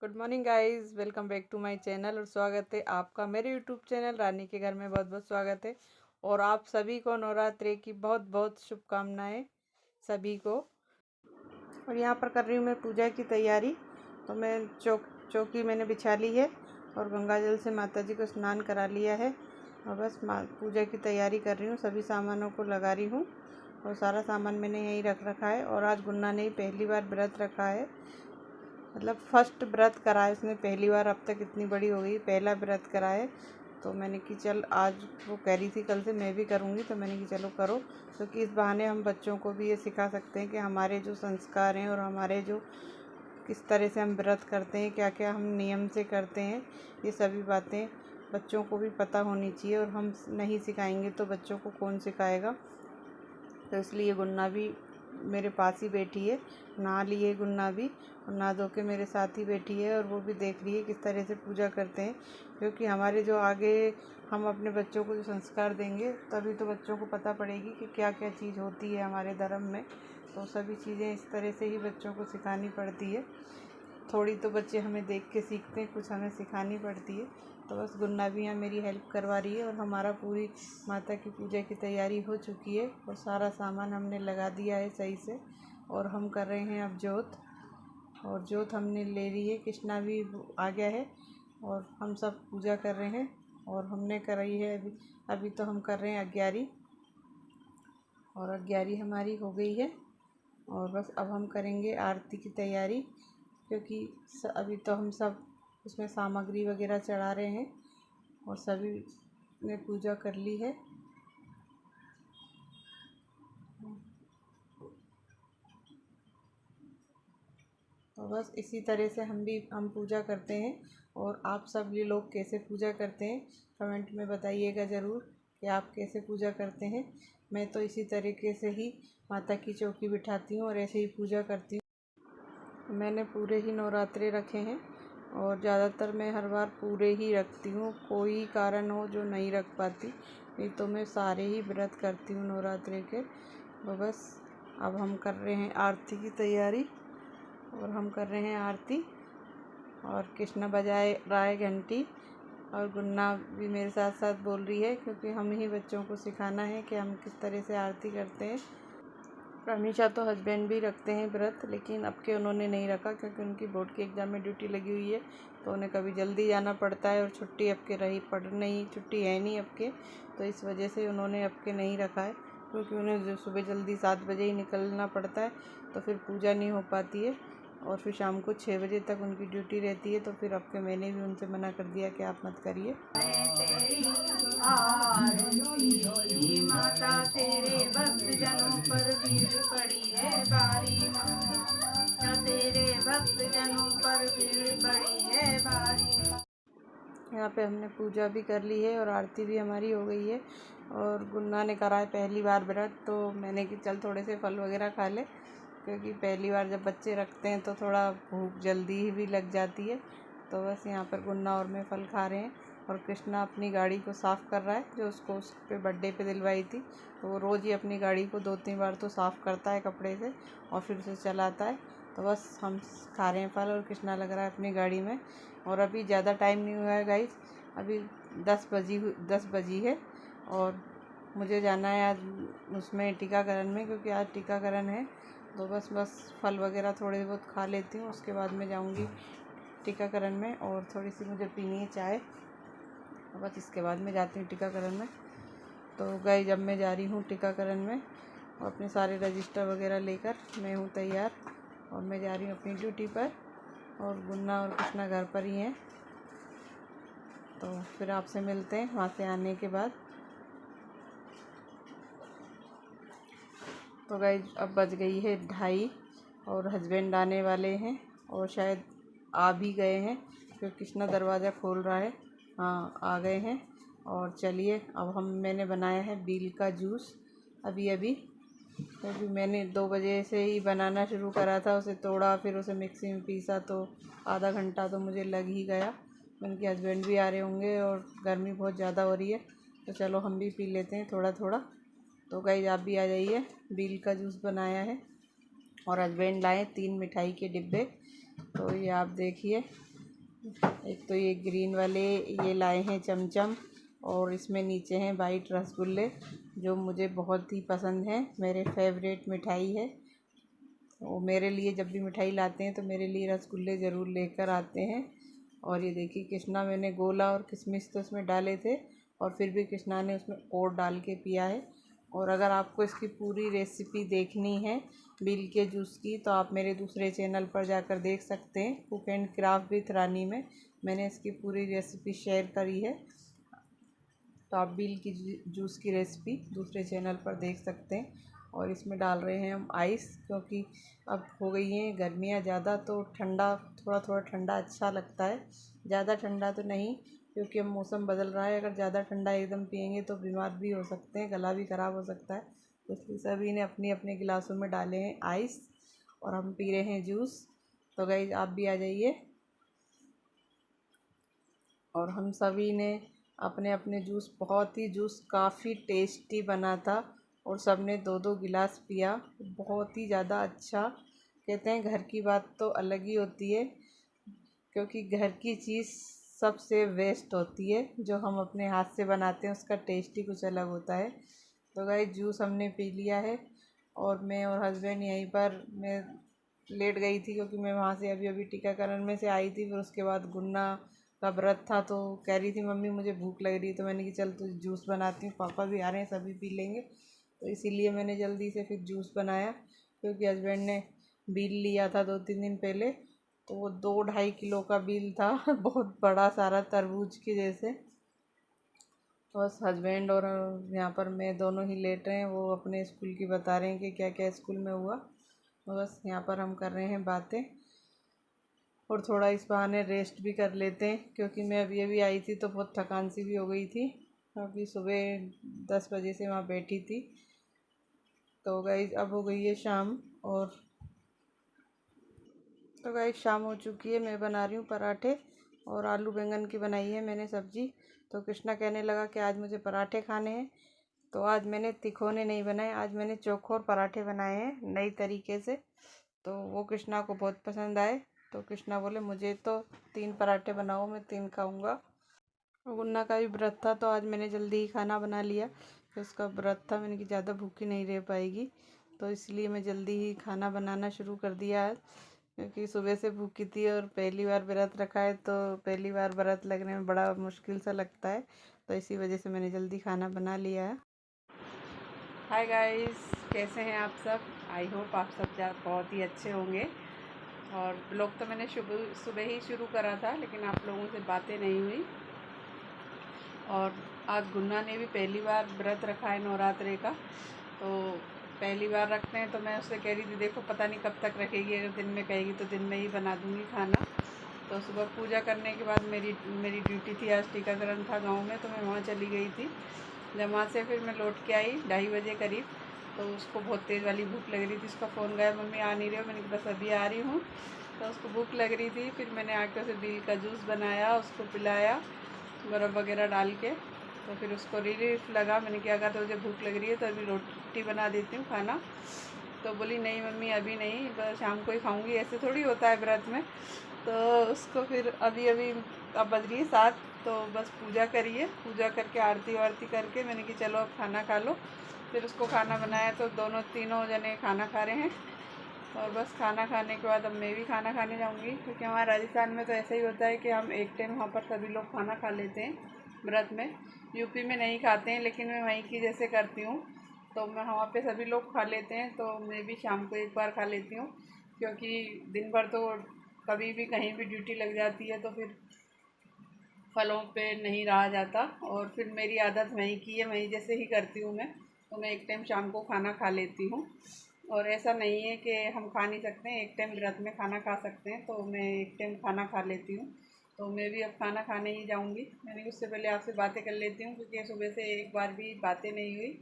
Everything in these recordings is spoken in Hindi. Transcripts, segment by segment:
Good morning guys, welcome back to my channel और स्वागत है आपका मेरे यूट्यूब चैनल रानी के घर में। बहुत बहुत स्वागत है और आप सभी को नवरात्रि की बहुत बहुत शुभकामनाएं सभी को। और यहाँ पर कर रही हूँ मैं पूजा की तैयारी। तो मैं चौकी मैंने बिछा ली है और गंगा जल से माता जी को स्नान करा लिया है और बस पूजा की तैयारी कर रही हूँ। सभी सामानों को लगा रही हूँ और सारा सामान मैंने यहीं रख रखा है। और आज गुन्ना ने पहली बार व्रत रखा है, मतलब फर्स्ट व्रत करा है उसने पहली बार। अब तक इतनी बड़ी हो गई, पहला व्रत करा है। तो मैंने कि चल, आज वो कह रही थी कल से मैं भी करूँगी, तो मैंने कि चलो करो, क्योंकि इस बहाने हम बच्चों को भी ये सिखा सकते हैं कि हमारे जो संस्कार हैं और हमारे जो किस तरह से हम व्रत करते हैं, क्या क्या हम नियम से करते हैं, ये सभी बातें बच्चों को भी पता होनी चाहिए। और हम नहीं सिखाएंगे तो बच्चों को कौन सिखाएगा। तो इसलिए गुन्ना भी मेरे पास ही बैठी है, नहा ली है गुन्ना भी और नहा धो के मेरे साथ ही बैठी है। और वो भी देख रही है किस तरह से पूजा करते हैं, क्योंकि हमारे जो आगे हम अपने बच्चों को जो संस्कार देंगे तभी तो बच्चों को पता पड़ेगी कि क्या क्या चीज़ होती है हमारे धर्म में। तो सभी चीज़ें इस तरह से ही बच्चों को सिखानी पड़ती है। थोड़ी तो बच्चे हमें देख के सीखते हैं, कुछ हमें सिखानी पड़ती है। तो बस गुन्ना भी यहाँ मेरी हेल्प करवा रही है और हमारा पूरी माता की पूजा की तैयारी हो चुकी है और सारा सामान हमने लगा दिया है सही से। और हम कर रहे हैं अब जोत, और जोत हमने ले ली है, कृष्णा भी आ गया है और हम सब पूजा कर रहे हैं। और हमने कराई है अभी तो हम कर रहे हैं अग्यारी, और अग्यारी हमारी हो गई है। और बस अब हम करेंगे आरती की तैयारी, क्योंकि अभी तो हम सब उसमें सामग्री वगैरह चढ़ा रहे हैं और सभी ने पूजा कर ली है। तो बस इसी तरह से हम पूजा करते हैं। और आप सब ये लोग कैसे पूजा करते हैं कमेंट में बताइएगा ज़रूर कि आप कैसे पूजा करते हैं। मैं तो इसी तरीके से ही माता की चौकी बिठाती हूँ और ऐसे ही पूजा करती हूँ। मैंने पूरे ही नवरात्रे रखे हैं और ज़्यादातर मैं हर बार पूरे ही रखती हूँ, कोई कारण हो जो नहीं रख पाती, नहीं तो मैं सारे ही व्रत करती हूँ नवरात्रे के। तो बस अब हम कर रहे हैं आरती की तैयारी और हम कर रहे हैं आरती। और कृष्णा बजाए रहा है घंटी और गुन्ना भी मेरे साथ साथ बोल रही है, क्योंकि हम ही बच्चों को सिखाना है कि हम किस तरह से आरती करते हैं। हमेशा तो हस्बैंड भी रखते हैं व्रत, लेकिन अब के उन्होंने नहीं रखा क्योंकि उनकी बोर्ड के एग्ज़ाम में ड्यूटी लगी हुई है। तो उन्हें कभी जल्दी जाना पड़ता है और छुट्टी अब के रही पड़ नहीं, छुट्टी है नहीं अब के, तो इस वजह से उन्होंने अब के नहीं रखा है। क्योंकि उन्हें जो सुबह जल्दी 7 बजे ही निकलना पड़ता है, तो फिर पूजा नहीं हो पाती है और फिर शाम को 6 बजे तक उनकी ड्यूटी रहती है। तो फिर अब के मैंने भी उनसे मना कर दिया कि आप मत करिए। माता तेरे भक्त जनों पर भीड़ पड़ी है भारी, तेरे भक्त जनों पर भीड़ पड़ी है भारी। यहाँ पे हमने पूजा भी कर ली है और आरती भी हमारी हो गई है। और गुन्ना ने करा है पहली बार व्रत, तो मैंने कि चल थोड़े से फल वगैरह खा ले, क्योंकि पहली बार जब बच्चे रखते हैं तो थोड़ा भूख जल्दी ही भी लग जाती है। तो बस यहाँ पर गुन्ना और मैं फल खा रहे हैं और कृष्णा अपनी गाड़ी को साफ़ कर रहा है, जो उसको उस पे बर्थडे पे दिलवाई थी। तो वो रोज़ ही अपनी गाड़ी को 2-3 बार तो साफ़ करता है कपड़े से और फिर उसे चलाता है। तो बस हम खा रहे हैं फल और कृष्णा लग रहा है अपनी गाड़ी में। और अभी ज़्यादा टाइम नहीं हुआ है गाइस, अभी 10 बजी है और मुझे जाना है आज उसमें टीकाकरण में, क्योंकि आज टीकाकरण है। तो बस फल वगैरह थोड़े बहुत खा लेती हूँ, उसके बाद मैं जाऊँगी टीकाकरण में। और थोड़ी सी मुझे पीनी है चाय, बस इसके बाद मैं जाती हूँ टीकाकरण में। तो गाइस जब मैं जा रही हूँ टीकाकरण में और अपने सारे रजिस्टर वगैरह लेकर मैं हूँ तैयार और मैं जा रही हूँ अपनी ड्यूटी पर। और गुन्ना और कृष्णा घर पर ही हैं, तो फिर आपसे मिलते हैं वहाँ से आने के बाद। तो गाइस अब बज गई है 2:30 और हस्बैंड आने वाले हैं और शायद आ भी गए हैं, क्योंकि कृष्णा दरवाज़ा खोल रहा है। हाँ, आ गए हैं। और चलिए अब मैंने बनाया है बील का जूस अभी, क्योंकि मैंने 2 बजे से ही बनाना शुरू करा था। उसे तोड़ा, फिर उसे मिक्सी में पीसा, तो आधा घंटा तो मुझे लग ही गया। उनके हस्बैंड भी आ रहे होंगे और गर्मी बहुत ज़्यादा हो रही है, तो चलो हम भी पी लेते हैं थोड़ा थोड़ा। तो गाइस आप भी आ जाइए, बील का जूस बनाया है और हस्बैंड लाए 3 मिठाई के डिब्बे। तो ये आप देखिए, एक तो ये ग्रीन वाले ये लाए हैं चमचम, और इसमें नीचे हैं वाइट रसगुल्ले जो मुझे बहुत ही पसंद है, मेरे फेवरेट मिठाई है। वो मेरे लिए जब भी मिठाई लाते हैं तो मेरे लिए रसगुल्ले ज़रूर लेकर आते हैं। और ये देखिए कृष्णा मैंने गोला और किशमिश तो इसमें डाले थे, और फिर भी कृष्णा ने उसमें और डाल के पिया है। और अगर आपको इसकी पूरी रेसिपी देखनी है बिल के जूस की तो आप मेरे दूसरे चैनल पर जाकर देख सकते हैं, कुक एंड क्राफ्ट विथ रानी में मैंने इसकी पूरी रेसिपी शेयर करी है। तो आप बिल की जूस की रेसिपी दूसरे चैनल पर देख सकते हैं। और इसमें डाल रहे हैं हम आइस, क्योंकि अब हो गई हैं गर्मियाँ ज़्यादा, तो ठंडा थोड़ा थोड़ा ठंडा अच्छा लगता है, ज़्यादा ठंडा तो नहीं, क्योंकि अब मौसम बदल रहा है। अगर ज़्यादा ठंडा एकदम पियेंगे तो बीमार भी हो सकते हैं, गला भी ख़राब हो सकता है। तो इसलिए सभी ने अपने अपने गिलासों में डाले हैं आइस, और हम पी रहे हैं जूस। तो गाइस आप भी आ जाइए। और हम सभी ने अपने अपने जूस काफ़ी टेस्टी बना था, और सब ने दो दो गिलास पिया, बहुत ही ज़्यादा अच्छा। कहते हैं घर की बात तो अलग ही होती है, क्योंकि घर की चीज़ सबसे बेस्ट होती है, जो हम अपने हाथ से बनाते हैं उसका टेस्ट ही कुछ अलग होता है। तो गाइस जूस हमने पी लिया है, और मैं और हस्बैंड यहीं पर मैं लेट गई थी, क्योंकि मैं वहाँ से अभी अभी टीकाकरण में से आई थी। फिर उसके बाद गुन्ना का व्रत था, तो कह रही थी मम्मी मुझे भूख लग रही है, तो मैंने कि चल तो जूस बनाती हूँ, पापा भी आ रहे हैं सभी पी लेंगे। तो इसीलिए मैंने जल्दी से फिर जूस बनाया, क्योंकि हस्बैंड ने बिल लिया था 2-3 दिन पहले, तो वो 2-2.5 किलो का बिल था बहुत बड़ा सारा तरबूज के जैसे। बस हस्बैंड और यहाँ पर मैं दोनों ही लेट रहे हैं, वो अपने स्कूल की बता रहे हैं कि क्या क्या स्कूल में हुआ। तो बस यहाँ पर हम कर रहे हैं बातें, और थोड़ा इस बहाने रेस्ट भी कर लेते हैं, क्योंकि मैं अभी अभी आई थी तो बहुत थकान सी भी हो गई थी, क्योंकि सुबह 10 बजे से वहाँ बैठी थी। तो गाइस अब हो गई है शाम, और तो गाइस शाम हो चुकी है। मैं बना रही हूँ पराठे, और आलू बैंगन की बनाई है मैंने सब्जी। तो कृष्णा कहने लगा कि आज मुझे पराठे खाने हैं, तो आज मैंने तिखोने नहीं बनाए, आज मैंने चौकोर पराठे बनाए हैं नई तरीके से। तो वो कृष्णा को बहुत पसंद आए, तो कृष्णा बोले मुझे तो 3 पराठे बनाओ, मैं 3 खाऊंगा। गुन्ना का भी व्रत था, तो आज मैंने जल्दी ही खाना बना लिया, तो उसका व्रत था, मैंने कि ज़्यादा भूखी नहीं रह पाएगी, तो इसलिए मैं जल्दी ही खाना बनाना शुरू कर दिया आज, क्योंकि सुबह से भूखी थी और पहली बार व्रत रखा है, तो पहली बार व्रत लगने में बड़ा मुश्किल सा लगता है, तो इसी वजह से मैंने जल्दी खाना बना लिया है। हाय गाइस, कैसे हैं आप सब? आई होप आप सब बहुत ही अच्छे होंगे। और ब्लॉग तो मैंने सुबह ही शुरू करा था, लेकिन आप लोगों से बातें नहीं हुई। और आज गुन्ना ने भी पहली बार व्रत रखा है नवरात्रे का, तो पहली बार रखते हैं, तो मैं उससे कह रही थी देखो पता नहीं कब तक रखेगी, अगर दिन में कहेगी तो दिन में ही बना दूँगी खाना। तो सुबह पूजा करने के बाद मेरी ड्यूटी थी, आज टीकाकरण था गांव में, तो मैं वहाँ चली गई थी। जब वहाँ से फिर मैं लौट के आई 2:30 बजे करीब, तो उसको बहुत तेज़ वाली भूख लग रही थी। उसका फ़ोन गया, मम्मी आ नहीं रही हो? मैंने कहा बस अभी आ रही हूँ। तो उसको भूख लग रही थी, फिर मैंने आके उसे बिल का जूस बनाया, उसको पिलाया बर्फ़ वगैरह डाल के। तो फिर उसको रिलीफ लगा, मैंने क्या कहा, तो मुझे भूख लग रही है तो अभी रोटी बना देती हूँ खाना। तो बोली नहीं मम्मी अभी नहीं, बस शाम को ही खाऊंगी, ऐसे थोड़ी होता है व्रत में। तो उसको फिर अभी अभी अब बज रही है 7, तो बस पूजा करिए, पूजा करके आरती वारती करके मैंने कि चलो अब खाना खा लो। फिर उसको खाना बनाया, तो तीनों जने खाना खा रहे हैं। और बस खाना खाने के बाद अब मैं भी खाना खाने जाऊंगी, क्योंकि हमारे राजस्थान में तो ऐसा ही होता है कि हम एक टाइम वहाँ पर सभी लोग खाना खा लेते हैं व्रत में। यूपी में नहीं खाते हैं, लेकिन मैं वहीं की जैसे करती हूँ, तो मैं वहाँ पे सभी लोग खा लेते हैं, तो मैं भी शाम को एक बार खा लेती हूँ, क्योंकि दिन भर तो कभी भी कहीं भी ड्यूटी लग जाती है, तो फिर फलों पे नहीं रहा जाता। और फिर मेरी आदत वहीं की है, वहीं जैसे ही करती हूँ मैं, तो मैं एक टाइम शाम को खाना खा लेती हूँ। और ऐसा नहीं है कि हम खा नहीं सकते हैं, एक टाइम व्रत में खाना खा सकते हैं, तो मैं एक टाइम खाना खा लेती हूँ। तो मैं भी अब खाना खाने ही जाऊँगी। मैंने उससे पहले आपसे बातें कर लेती हूँ, क्योंकि सुबह से एक बार भी बातें नहीं हुई,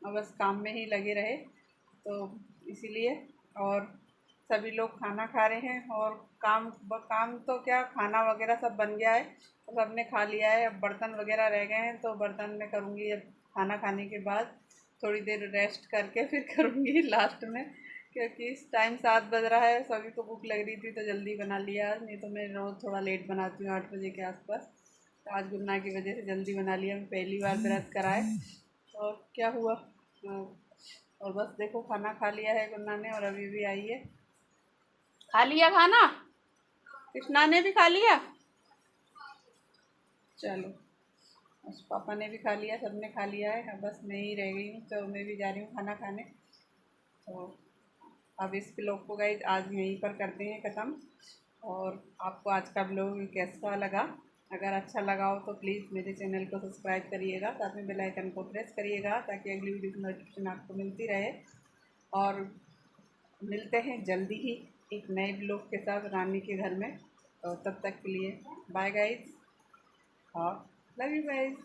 और बस काम में ही लगे रहे, तो इसीलिए। और सभी लोग खाना खा रहे हैं, और काम तो क्या, खाना वगैरह सब बन गया है, तो सब ने खा लिया है। अब बर्तन वगैरह रह गए हैं, तो बर्तन मैं करूँगी अब खाना खाने के बाद, थोड़ी देर रेस्ट करके फिर करूँगी लास्ट में, क्योंकि इस टाइम 7 बज रहा है, सभी को भूख लग रही थी तो जल्दी बना लिया। नहीं तो मैं रोज़ थोड़ा लेट बनाती हूँ, 8 बजे के आसपास। तो आज गुन्ना की वजह से जल्दी बना लिया। मैं पहली बार व्रत कराए और क्या हुआ। और बस देखो, खाना खा लिया है गुन्ना ने और अभी भी आई है। खा लिया खाना, कृष्णा ने भी खा लिया। चलो, बस पापा ने भी खा लिया, सबने खा लिया है। अब बस मैं ही रह गई हूँ, तो मैं भी जा रही हूँ खाना खाने। तो अब इस ब्लॉग को गाइस आज यहीं पर करते हैं ख़त्म। और आपको आज का ब्लॉग कैसा लगा? अगर अच्छा लगा हो तो प्लीज़ मेरे चैनल को सब्सक्राइब करिएगा, साथ में बेल आइकन को प्रेस करिएगा ताकि अगली वीडियो की नोटिफिकेशन आपको मिलती रहे। और मिलते हैं जल्दी ही एक नए ब्लॉग के साथ रानी के घर में। तो तब तक के लिए बाय गाइस और लव यू गाइस।